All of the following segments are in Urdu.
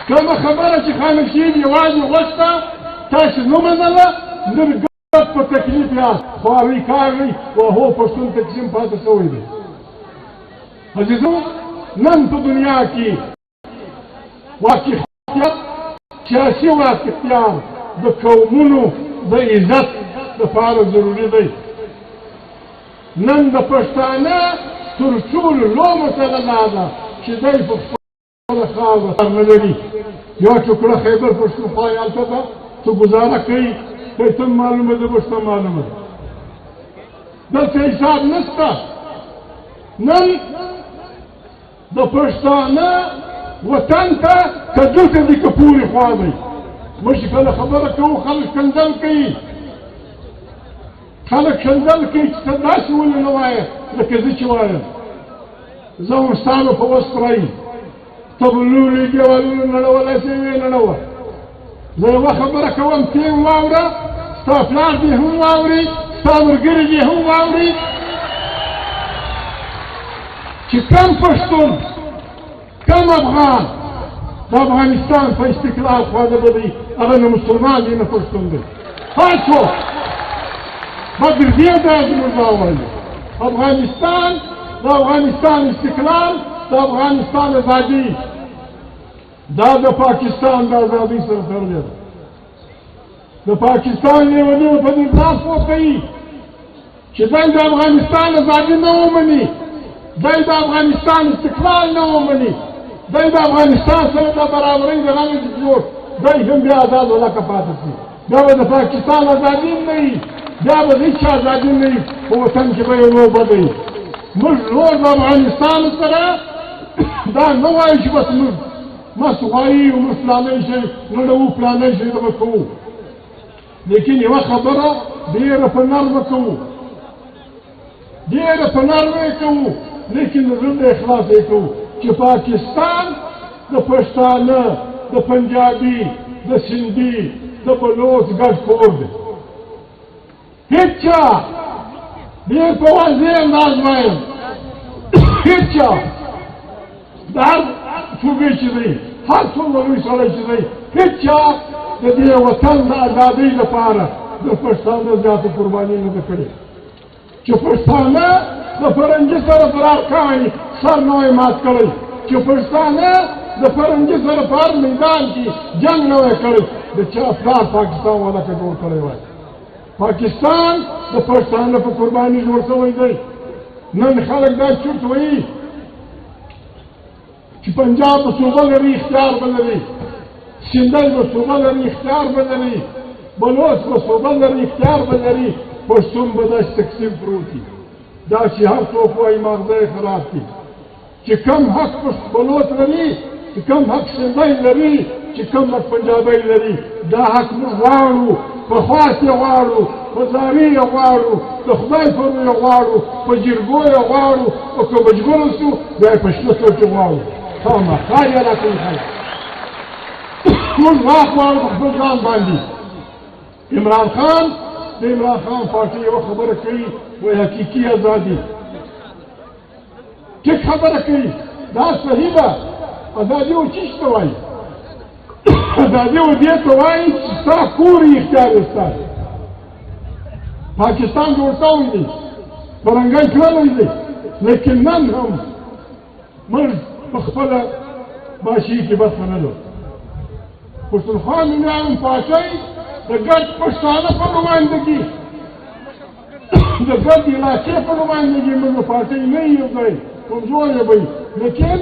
كما خبرت خانك شيء يواجه وسطا تاش نمنا لا نرقب بتكليف يا خواري كاري وهو پشتون تقسيم پاتا سوي دي عزيزو نن تو دنیا کی واقعي اختیار سیاسی واقعي اختیار د قومونو د عزت لپاره ضروري دی نن د پښتانه تر ټولو لویه مسله دا ده چې دی په خپله خاوره نه لري یو ټوکړه خیبر پښتونخوا یې هلته ده ته ګزاره کوي دی ته معلومه ده بشته معلومه ده دلته حساب نشته نن د پښتانه وطن ته کدو ته دي که پورې خوا دی موږ کله خبره کوو خلک کنځل کوي خلک کنځل کوي چې ته داسې ولې نه وایې لکه زه چې وایم زه هم ستا به په وس پرایي ته به لولې دیوالونه نړولی شې ویې نړوه زه یوه خبره کوم ته یې واوره ستا پلار دې هم واوري ستا ملګري دې هم واوري چې کم پښتون کم افغان د افغانستان په استقلال خواده به دی هغه نه مسلمان دی نه پښتون دی هر څوک بدردی دا زموږ دا وایي افغانستان د افغانستان استقلال د افغانستان ازادي دا د پاکستان د ازادۍ سره تړلې ده د پاکستان لیونیو په دې ځاس وکوي چې دی د افغانستان ازادي نه ومني دی د افغانستان استقلال نه ومني دی د افغانستان سره د برابرۍ د غم جوړ دی هم بیا آزاد ولکه پاتې شي بیا به د پاکستان ازادي نه وي بیا به د هېچ ازادي نه وي په وطن کې به یې لوبه دی موږ نور د افغانستان سره دا نه وایو چې بس موږ مست غوايي ومست فلانی شي نړوو فلانی شي دغه کوو لیکن یوه خبره ډېره په نرمه کوو ډېره په نرمه یې کوو لیکن زړه د اخلاص یې کوو چې پاکستان د پښتانه د پنجابي د سندي د بلوچ ګډ کور دی هېڅ چا ډېر په واضح انداز وایم هېڅ چا د هر صوبې چې دی هر څومره لوی سړی چې دی هېڅ چا د دې وطن د ازادۍ لپاره د پښتانه زیاته قرباني نه ده کړې چې پښتانه د فرنګي سره فرار کوي سر نه وای مات کړی چې پښتانه د فرنګي سره په هر میدان کې جنګ نه وای کړی د چا پلار پاکستان ولکه جوړ کړی وای پاکستان د پښتانه په قرباني جوړ شوی دی نن خلک دا چورت وایي چې پنجاب به صوبه لري اختیار به لري سندۍ به صوبه لري اختیار به لري بلوچ به صوبه لري اختیار به لري پښتون به داسې تقسیم پروت وي دا چې هر څوک وایي ماغزه یې خراب کړي چې کم حق بلوچ لري چې کم حق سندۍ لري چې کم حق پنجابی لري دا حق موږ غواړو په خواست یې غواړو په زاري یې غواړو د خدای پر یې غواړو په جرګو یې غواړو او که مجبور شو بیا یې په شنه څوک یې غواړو خامخا یې راکوي خلک موږ واک غواړو په خپل ځان باندې عمران خان د عمران خان پارټي یوه خبره کوي وایي حقیقي ازادي ټیک خبره کوي دا صحیح ده ازادي و چی ته وایي ازادي و دې ته وایي چې ستا کور یې اختیار یې ستا پاکستان جوړ شوی دی فرنګی کړلی دی لیکن نن هم موږ په خپله ماشي کې برخه نه لرو پښتونخوا نومیان پاچۍ د ګډ پښتانه په نمایندګي د ګډ علاقې په نمایندګي موږ پاچۍ نه یو ځای کمزوری به وي لیکن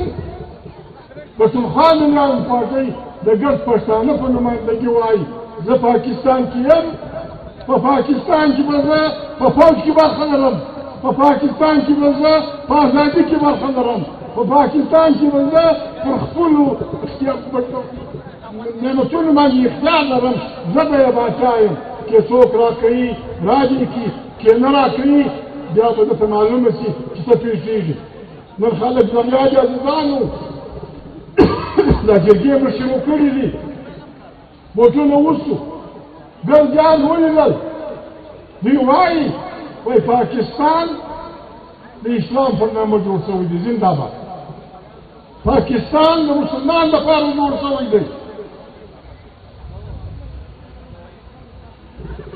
پښتونخوا نومیان پاچۍ د ګډ پښتانه په نمایندګي وایي زه پاکستان کې یم په پاکستان کې به زه په فوج کې برخه لرم په پاکستان کې به زه په ازادي کې برخه لرم په پاکستان کې به زه پر خپلو نعمتونو باندې اختیار لرم زه به یې باچا یم که څوک راکوي راجې کړي که نه راکوي بیا به درته معلومه شي چې څه پېښېږي نن خلک زمیان دي عزیزانو دا جرګې مو شروع کړي دي بوټونه وسو ګرځیان ولیدل دوی وایي وایي پاکستان د اسلام پر نامه جوړ شوی دی زنده‌باد پاکستان د مسلمان لپاره جوړ شوی دی.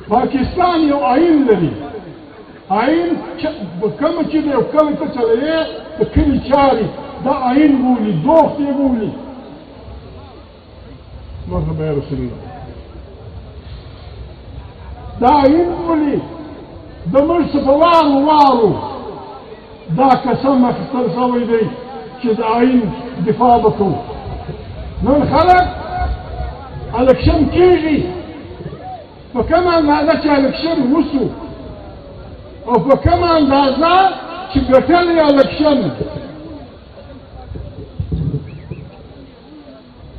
پاکستان یو آئین لري. آئین کومه چې دی او کومه ته چلوي د کلي چارې دا آئین بولي، دوست یې بولي. مرحبا یا رسول الله. دا آئین بولي د مړ څه په وارو دا قسم اخیستل شوی دی چې د آئین دفاع به کوو. نن خلک الکشن کېږي په کومه اندازه چې الکشن وشو او په کومه اندازه چې ګټلی الکشن،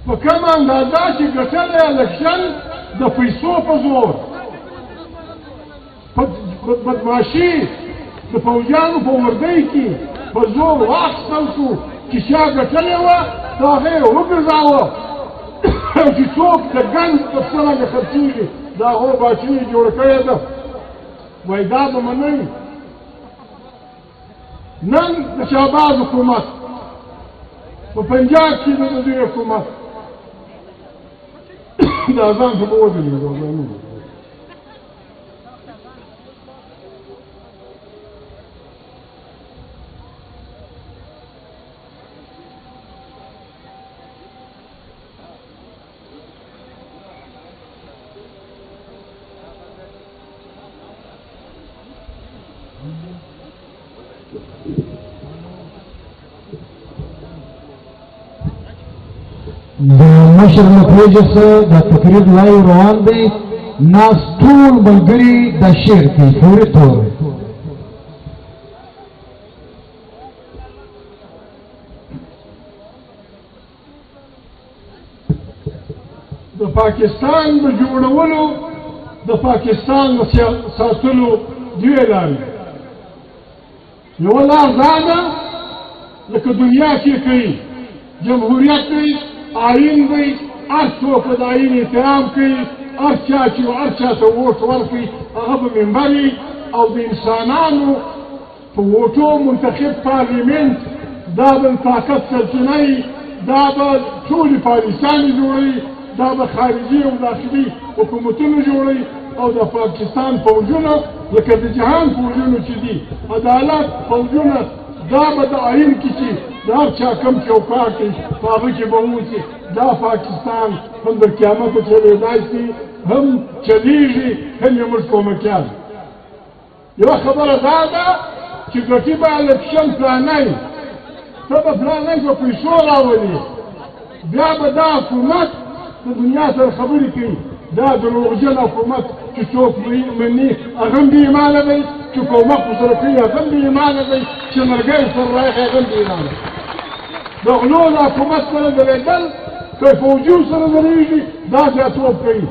په کومه اندازه چې ګټلی الکشن د پیسو په زور، بدماشي د پوځیانو په وردۍ کې په زور واخیستل شو چې چا ګټلې وه د هغه یې وګرځاوه او چې څوک د ګنج په څه باندې خرڅېږي د هغو باچې یې جوړه کړې ده. وایي دا به منئ. نن د شهباز حکومت په پنجاب کې د دوی حکومت د اذان څه به ودرېږي. د مشر له پېژې څخه د تقریر لایو روان دی. ناست ټول ملګري دا شعر کوي فوري طور. د پاکستان د جوړولو د پاکستان د ساتلو دوې لارې. یوه لار دا ده لکه دنیا کې کوي، جمهوریت دی، آئین دی، هر څوک د آئین احترام کوي، هر چا چې هر چا ته ووټ ورکوي هغه به ممبر وي او د انسانانو په ووټو منتخب پارلیمنت دا به طاقت سرچینه وي، دا به ټولې پالیسیانې جوړوي، دا به خارجي او داخلي حکومتونه جوړوي او د پاکستان فوجونه لکه د جهان فوجونه چې دي عدالت فوجونه دا به د آئین کې چې د هر چا کم چوکاټ دی په هغه کې به ووځي. دا پاکستان هم د قیامته چلېدای شي، هم چلېږي، هم یې موږ کومکیان. یوه خبره دا ده چې ګټي به الکشن پلانوي، ته به پلانوي په پیسو راولي، بیا به دا حکومت د دنیا سره خبرې کوي. دا دروغجن حکومت چې څوک مني هغه هم بې ایمانه دی، چې کومک ورسره کوي هغه هم بې ایمانه دی، چې مرګی سره راغی هغه هم بې ایمانه دی. د غلو د حکومت سره درېدل که فوجیو سره درېږي دا زیاتوب کوي،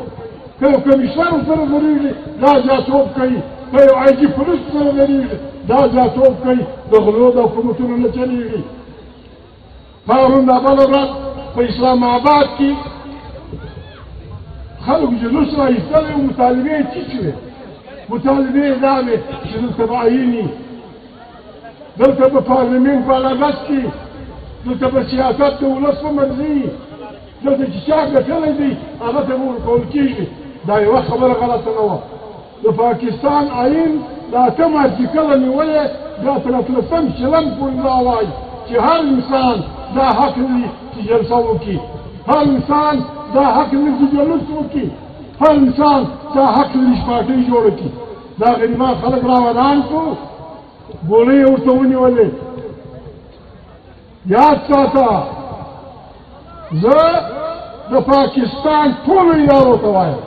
که یو کمیشنر سره درېږي دا زیاتوب کوي، که یو آی جي پولیس سره درېږي دا زیاتوب کوي. د غلو د حکومتونو نه چلېږي. پرون دا بله ورځ په اسلام آباد کې خلق جلوس را ایستلی و مطالبه یې څه شوې؟ مطالبه یې دا وې چې دلته به آئین وي، دلته به پارلمنټ په لګښت کې، دلته به سیاست د ولس په مرضي وي، دلته چې چا ګټلی دی هغه ته به ورکول کېږي. دا یوه خبره غلطه نه وه. د پاکستان آئین د 8 ارتیکله نیولې دا تر 18 شلم پورې دا وایي چې هر انسان دا حق لري چې جلسه وکړي، هر انسان دا حق لري چې جلوس وکړي، هر انسان دا حق لري چې پارټۍ جوړه کړي. دا غریبان خلک راودان کړو، ګولۍ یې ورته ونیولې. یاد ساته زه د پاکستان ټولو ادارو ته وایم،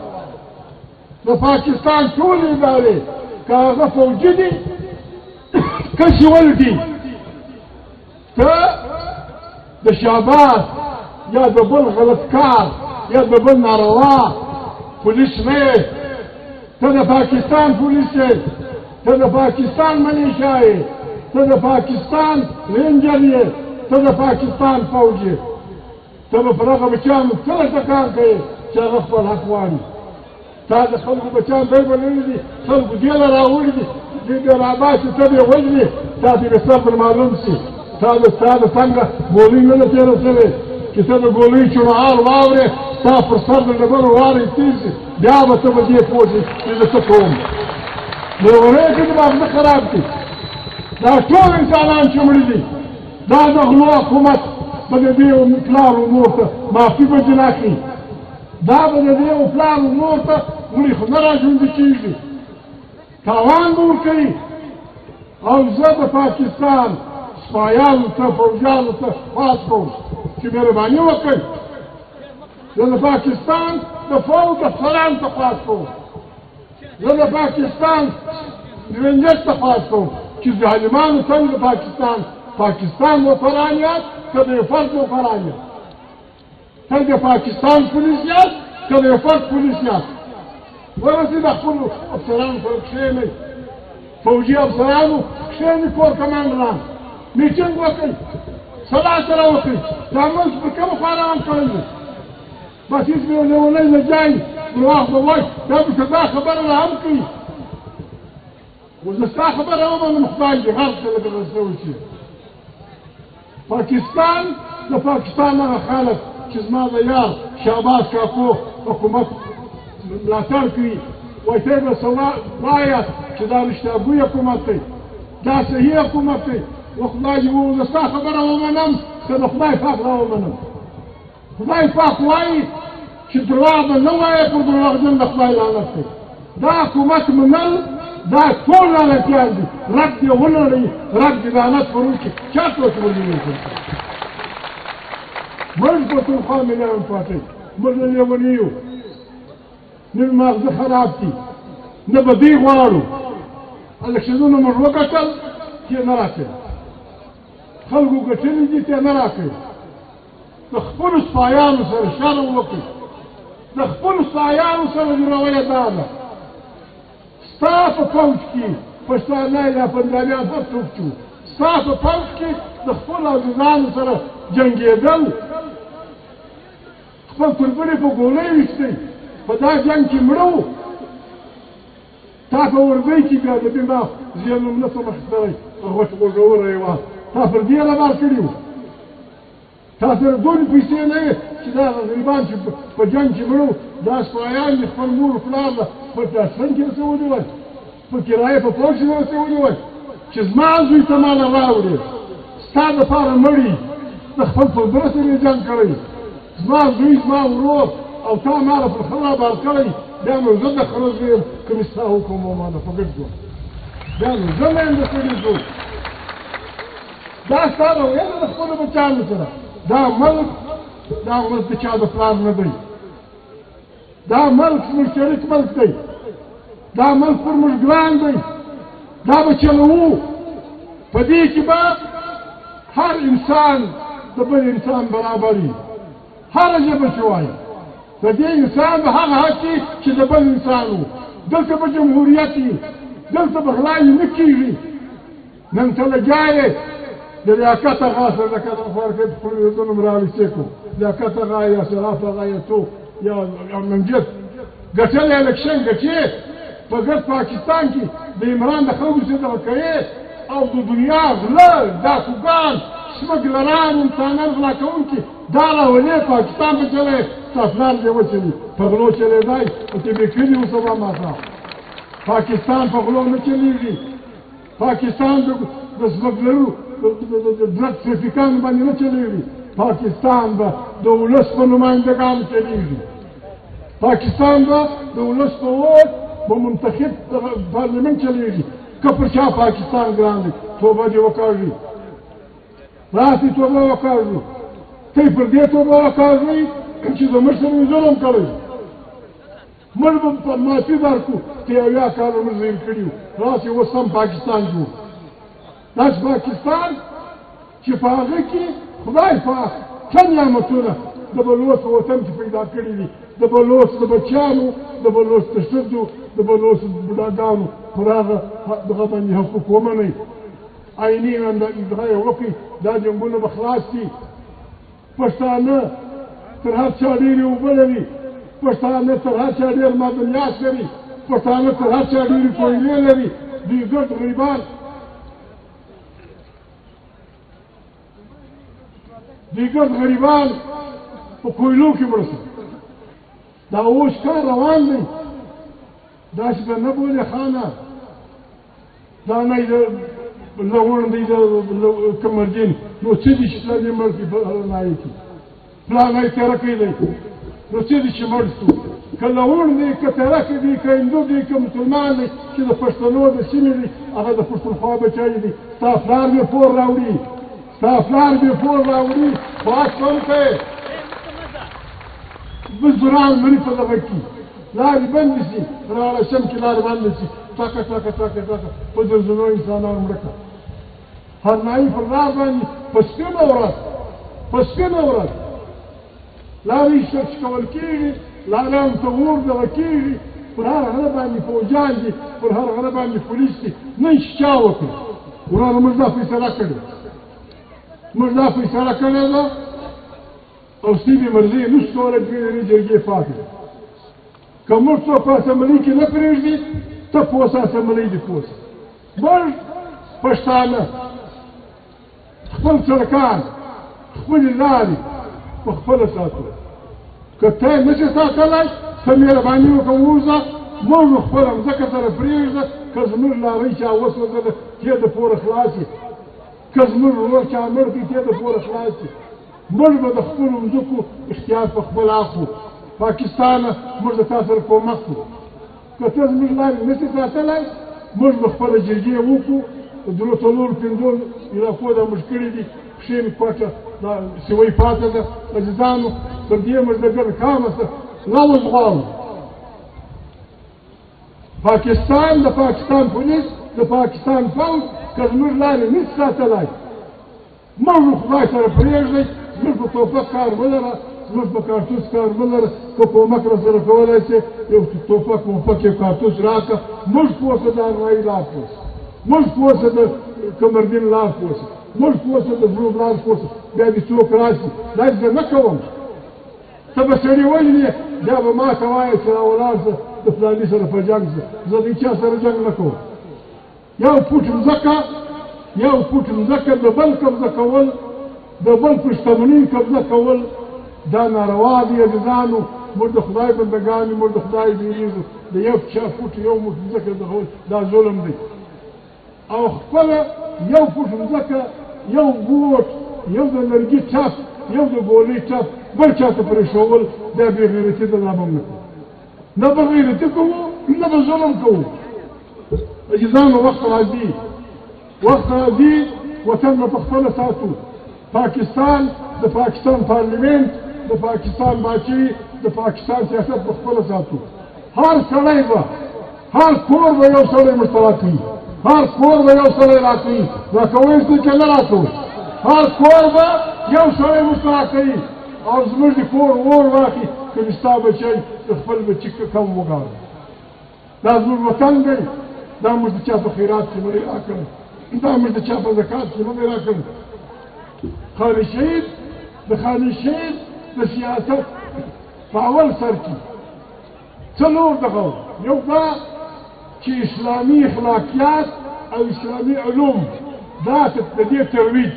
د پاکستان ټولې ادارې که هغه فوجي دي که سیول دي، ته د شهباز یا د بل غلط کار یا د بل ناروا پولیس نه یې، ته د پاکستان پولیس یې، ته د پاکستان ملیشا یې، ته د پاکستان رینجر یې، ته د پاکستان فوج یې. ته به پر هغه بچیانو کله ته کار کوې چې هغه خپل حق غواړي. تا د خلکو بچیان دی بللي دي، خلکو دې له راوړي دي، دې دې راباسي، ته دې وژنې، تا ته به صبر معلوم شي. ستا د څنګه ګولۍ نه ده تېره شوې چې ته د ګولۍ چوڼهار واورې ستا پر سر د ډبرو وارې تېر شي بیا به ته به دې پوه شې چې زه څه کوم لیونی که د ماغزه خراب کړي دا ټول انسانان چې مړي دي دا د غلو حکومت به د دې پلار و مور ته معافي به جنا کړي دا به د دې پلار و مور ته مړي خو نه را ژوندي کېږي تاوان به ورکوي او زه د پاکستان سپایانو ته فوجیانو ته خواست کوم چې مهرباني وکړئ زه د پاکستان د فوج افسرانو ته خواست کوم زه د پاکستان رینجر ته خواست کوم چې ظالمانو څنګه پاکستان وفران یاست که د یو فرد وفران یاست ته د پاکستان پولیس یاست که د یو فرد پولیس یاست ورسې د خپلو افسرانو سره کښېنئ فوجي افسرانو کښېنئ کور کمانډران میټینګ وکړئ سلا سره وکړئ دا ملک پر کومه خوا روان کړی دی بس هېڅ لیونی نه جایي دروغ به وایي دا به که دا خبره را هم کوي اوس زه ستا خبره ومنم خدای دې غرق کړه لکه داسې وشي پاکستان د پاکستان هغه خلک چې زما د یار شهباز کاکو حکومت ملاتړ کوي وایي ته به وایه چې دا رښتیاګوی حکومت دی دا صحیح حکومت دی و خدای دې زه ستا خبره ومنم که د خدای پاک را ومنم خدای پاک وایي چې دروغ به نه وایه پر دروغجن د خدای لعنت دی دا حکومت منل دا ټول لعنتیان دي رد دې ونړوي رد دې لعنت پر وکړي چاته ورته ورننوځي موږ پښتونخوا ملیان پاتې موږ نه لیوني یو نه ماغزه خراب دي نه به دې غواړو الکشنونه موږ وګټل چې نه راکړي خلکو ګټلي دي چې نه راکړي د خپلو سپایانو سره شرم وکړي د خپلو سپایانو سره دې رویه دا ده ستا په فوج کې پښتانه یا پنجابیان هر څوک چې وو ستا په فوج کې د خپلو عزیزانو سره جنګېدل خپل تربرې په ګولۍ ویشتئ په دا جنګ کې مړه وو تا په وردۍ کې بیا د دې دا زیانوم نه څه مخکې غوټ غوږوره یې وه تا پر دې ربار کړي وو تا سره دونې پیسې نه وې چې دا غریبان چې په جنګ کې مړه وو دا سپایان دې خپل مور پلار له په ټاسن کې ورته ونیول په کرایې په پوځ کې ورته ونیول چې زما زوی ته ماله راوړې ستا دپاره مړي د خپل پلبره سره یې جنګ کړی زما زوی زما ورور او تا ماله پر خره بار کړی بیا نو زه د خره زوی یم که مې ستا حکم ومانه په ګډ ځو بیا نو زه نه یم د سړي زوی دا ستا رویه ده د خپلو بچیانو سره دا ملک د چا د پلار نه دی دا ملک زموږ شریک ملک دی دا ملک پر موږ ګران دی دا به چلوو په دې کې به هر انسان د بل انسان برابر وي هره ژبه چې وایي د دې انسان به هغه حق وي چې د بل انسان وو دلته به جمهوریت وي دلته به غلا نه کېږي نن ته لګیا یې د لیاقت هغه سره لکه د فرقې په خپلو نوم راویستې کړو لیاقت هغه یا شراف هغه یا څوک یا منجد ګټلی الکشن ګټې په ګرد پاکستان کې د عمران د خلکو سره دغه کوې او د دنیا غله ډاکوګان سمګلران انسانان غلا کوونکي دا راولې پاکستان په چلی ستا پلار دې وچلي په غلو چلېدی او چې بې کلي و سبا ماښام پاکستان په غلو نه چلېږي پاکستان د سمګلرو د ډرګ ټریفیکانو باندې نه چلېږي پاکستان به د ولس په نمایندګانو چلېږي پاکستان به د ولس په ووټ په منتخب پارلمنټ چلېږي که پر چا پاکستان ګران دی توبه دې وکاږي راسې توبه وکاږو تی پر دې توبه وکاږئ چې د مړ سره مې ظلم کړی مړ به په معافي درکړو چې اویا کاله موږ ظلم کړي وو راسې اوس هم پاکستان جوړ داسې پاکستان چې په هغه کې خدای پاک څه نعمتونه د بلوڅ په وطن کې پیدا کړي دي د بلوڅ د بچیانو د بلوڅ د ښځو د بلوڅ د بوډاګانو پر هغه دغه باندې حقوق ومنئ عیني دغه یې وکړي دا جنګونه به خلاص شي پښتانه تر هر چا ډېرې اوبه لري پښتانه تر هر چا ډېر معدنیات لري پښتانه تر هر چا ډېرې کویلې لري دوی ګډ غریبان دیگر غریبان په کویلو کې مړه شول. دا اوس کار روان دی. داسې به نه بولې خانه دا نه د لغون دی د کمرجین نو څه دي چې پلانې مړ کړي فلانی کړي فلانی ترکې دی نو څه دي چې مړ شو که لغون دی که ترکې دی که هندو دی که مسلمان دی چې د پښتنو د سیمې دی هغه د پښتونخوا بچی دی ستا پلار مې پور راوړي ستا پلار مې پور راوړي خواست هم کوې بزدوران مړي په دغه کې لارې بندې شي راړه شم کې لارې بندې شي ټاکه ټاکه ټاکه ټاکه په درځنو انسانان مړه کړه هر نایي پر لار باندې په سپینه ورځ په سپینه ورځ لارې شرچ کول کېږي لارې هم ته اور دغه کېږي پر هر غره باندې فوجان دي پر هر غره باندې پولیس دي نه یې چا وکړي وراره موږ دا فیصله کړې موږ دا فیصله کړې ده او سیدي مرضي نشو کولی د جرګې پاتې که موږ څوک په اسمبلۍ کې نه پرېږدي ته پوسه اسمبلۍ دې پوسه موږ پښتانه خپل سړکان خپلې لارې په خپله ساتو که ته یې نه شې ساتلی ته مهرباني وکړه ووځه موږ خپله مځکه سره پرېږده که زموږ لارۍ چا وسوځله ته د پوره خلاص یې که زموږ ورور چا مړ کړي ته د پوره خلاص یې موږ به د خپلو مځکو اختیار په خپل اخلو پاکستانه موږ د تا سره کومک کړو که ته زموږ لارې نه شې ساتلی موږ به خپله جرګې وکړو درو څلورو پنځو علاقو دا موږ کړي دي پښې مې کوټه دا سوی پاته ده عزیزانو پر دې موږ د ګرد کامه سره لوز غواړو پاکستان د پاکستان پولیس د پاکستان پوځ که زموږ لارې نه شي ساتلی موږ خدای سره پرېږدئ زموږ په توپک کار ولره زموږ په کارتوس کار ولره که کومک را سره کولی شې یو توپک موپک یو کارتوس راکړه موږ پوسه د ارنایي لار پوسه موږ پوسه د کمردین لار پوسه موږ پوسه د زړوب لار پوسه بیا دې څوک راشي دا زه نه کوم ته به سړي وژنې بیا به ما ته وایې چې راولاړ شه د فلاني سره په جنګ شه زه د چا سره جنګ نه کوم یو فوټ مځکه یو فوټ مځکه د بل قبضه کول د بل په شتمنۍ قبضه کول دا ناروا دي عزیزانو موږ د خدای بندګان یو موږ د خدای بیریږو د یو چا فوټ یو فوټ مځکه دغول دا ظلم دی او خپله یو فوټ مځکه یو بوټ یو د لرګي ټپ یو د ګولۍ ټپ بل چا ته پرېښول دا بې غیرتي ده دا به هم نه کوو نه به غیرتي کوو نه به ظلم کوو عزیزانو وخت راځي وخت راځي وطن به پخپله ساتو پاکستان د پاکستان پارلیمنت د پاکستان باچي د پاکستان سیاست پخپله ساتو هر سړی به هر کور به یو سړی مشترک کوي هر کور به یو سړی راکوي راکوی شي که نه راکوي هر کور به یو سړی مشترک کوي او زموږ د کور اور واخلي که مې ستا بچی د خپل بچي کم وګاړي دا زموږ وطن دی دا موږ د چا په خیرات کې نه دی راکړی دا موږ د چا په زکات کې نه دی راکړی خالد شهید د خالد شهید د سیاست په اول سر کې څلور دغه یو دا چې اسلامي اخلاقیات او اسلامي علوم دا د دې ترویج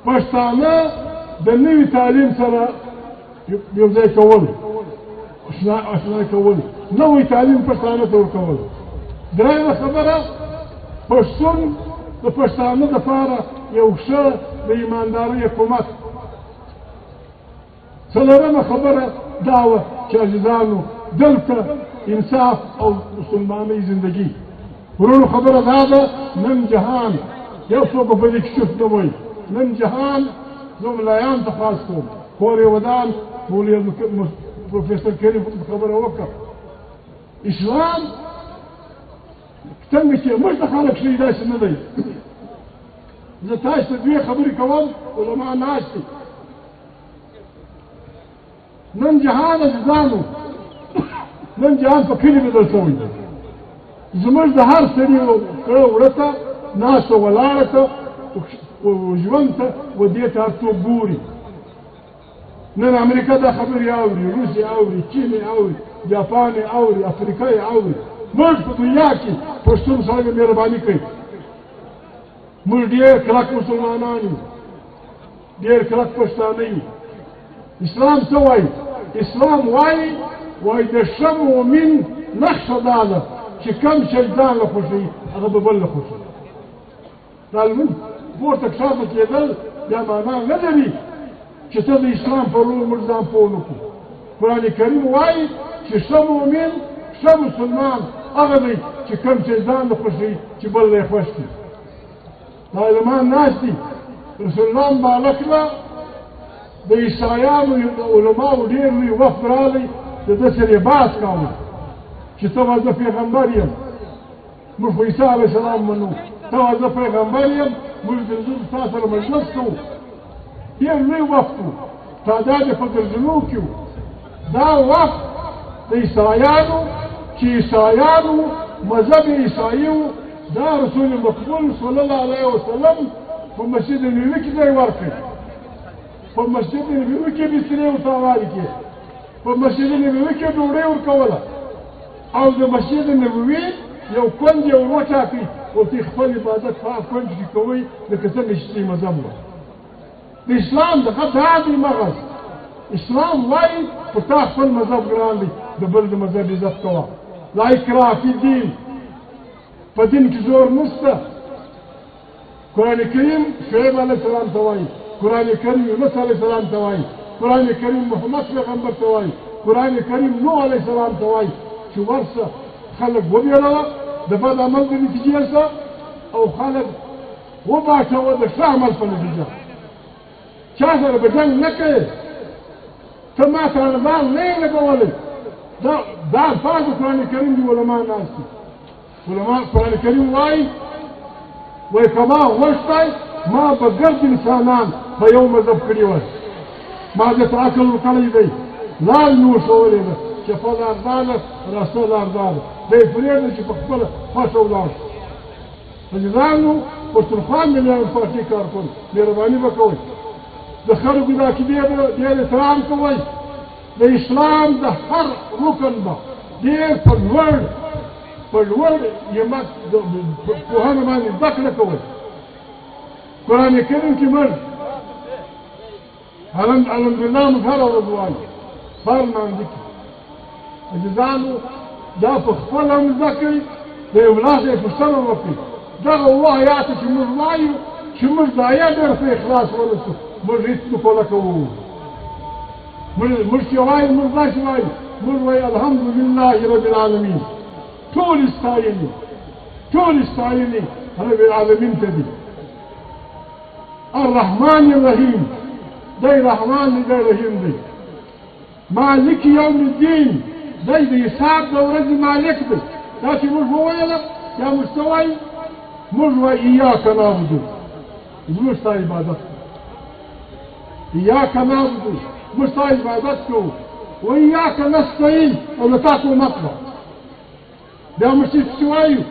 پښتانه د نوي تعلیم سره یو ځای کول اشنا کول نوی تعلیم پښتانه ته ورکول درېیمه خبره پښتون د پښتانه دپاره یو ښه د ایماندارۍ حکومت څلورمه خبره دا وه چې عزیزانو دلته انصاف او مسلمانۍ زندګي ورونو خبره دا ده نن جهان یو څوک په دې کې چوپ نه وایي نن جهان زه ملایان ته خاص کوم کور یې ودان مولوي پروفیسر کریم خبره وکړه اسلام څنګه چې موږ ته خلک شي داسې نه دی زه تاسو ته دوې خبرې کوم علما ناست دي نن جهان عزیزانو نن جهان په کلي بدل شوی دی زموږ د هر سړي کړه وړه ته ناسته ولاړه ته ژوند ته و دې ته هر څوک ګوري نن امریکا دا خبرې اوري روسیې اوري چین اوري جاپان اوري افریقا اوري موږ په دنیا کې پښتون سره مهرباني کوي موږ ډېر کلک مسلمانان یو ډېر کلک پښتانه یو. اسلام څه وایي؟ اسلام وایي د ښه مؤمن نښه دا ده چې کوم شی ځان له خوښوي هغه به بل له خوښوي. دا لمونځ پورته کښته کېدل دا معنا نه لري چې ته د اسلام په رول موږ ځان پوه نه کړو. قرآن کریم وایي چې ښه مؤمن ښه مسلمان هغه دی چې کوم شی ځان له خوښوي چې بل له یې خوښ کړي. دا علمان ناست دي. رسول الله مبارک له د عیسایانو علماو ډېر لوی وفد راغی د ده سره یې بحث کاوه چې ته وایه زه پیغمبر یم، موږ خو عیسی علیه السلام منو، ته وایه زه پیغمبر یم، موږ تا سره مجلس کوو. ډېر لوی وفد و، تعداد یې په درجنو کې و. دا وفد د عیسایانو چې عیسایانو مذهب عیسایي و، دا رسول مقبول صلی الله علیه وسلم په مسجد نبوي کې ځای ورکړ. په مسجد نبوي کې بسترې ورته هوارې کړې، په مسجد نبوي کې ډوډۍ ورکوله، او د مسجد نبوي یو کونج یې ور وټاکئ ورته یې خپل عبادت په هغه کونج کې کوئ لکه څنګه چې مذهب وه. د اسلام دغه دا دی مغز. اسلام وایي په تا خپل مذهب ګران دی، د بل د مذهب عزت کوه. لا اکراه فی الدین، په دین کې زور نشته. قرآن کریم شعیب علیه السلام ته وایي، قرآن کریم یونس علیه السلام ته وایي، قرآن کریم محمد پیغمبر ته وایي، قرآن کریم نوح علیه السلام ته وایي چې ورسه خلک وبېروه د بد عمل د نتیجې سره، او خلک وباټوه د ښه عمل په نتیجه. چا سره به جنګ نه کوې، ته ما سره ځان نه یې لګولی. دا الفاظ د قرآن کریم دي. علما ناست دي. علما قرآن کریم وایي که ما غوښتی ما به ګرد انسانان په یو مذهب کړي وای. ما دې ته عقل ورکړی دی، لار مې وښولې ده، چپه لار دا ده، راسته لار دا ده. دی یې پرېږده چې په خپله خوښه ولاړ شي. عزیزانو، پښتونخوا ملیان پارټي کارکن، مهرباني به کوئ د خلکو د عقیدې ډېر احترام کوئ. د اسلام د هر رکن به ډېر په لوړ یمت پوهنه باندې زده کړه کوئ. قرآن کریم کې موږ الحمدلله موږ هره ورځ وایو، هر لمانځه کې. عزیزانو، دا په خپله هم زده کړئ، د اولاد یې پوښتنه وکړئ. دغه اووه آیاته چې موږ وایو چې موږ د آیات ډېر په اخلاص ورسو، موږ هېڅ نه کوله کوو. موږ چې وایو موږ داسې وایو، موږ وایو الحمدلله رب العالمین. ټول ستاینې رب العالمین ته دي. الرحمن الرحیم، دی رحمان دی، دی رحیم دی. مالک یوم الدین، دی د حساب د ورځې مالک دی. دا چې موږ وویله یا موږ څه وایو؟ موږ وایو ایاک نعبدو، موږ ستا عبادت کوو. ایاک نعبدو، موږ ستا عبادت کوو. و ایاک نستعین، او له تا کومک غواړو. بیا موږ چې وایو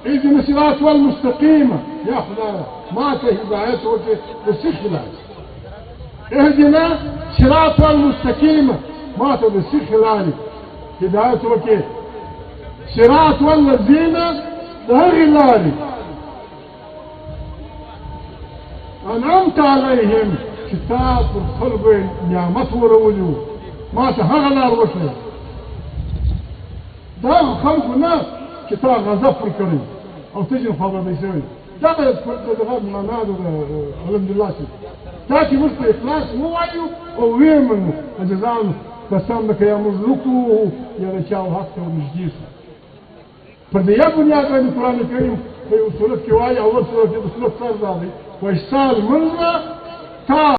اهدنا الصراط المستقیم، یا خدایه ما ته هدایت وکړې د صحیح لارې. اهدنا الصراط المستقیم، ما ته د صحیح لارې هدایت وکړې. صراط الذین، د هغې لارې انعمت علیهم چې تا پر خلکو نعمت ورولي وو، ما ته هغه لار وښیه. دا خلکو نه چې تا غضب پر کړی او ته چې خبرداری شوی. دغه دغه معنا ده الحمدلله چې دا چې موږ په اخلاص ووایو او ویې منو. عزیزانو، قسم ده که یا موږ وکړو یا د چا حق ته ورنږدې شو. پر دې بنیاد باندې قرآن کریم په یو صورت کې وایي، اول صورت کې د صورت سر دا دی وایي ستا لمونځ به تا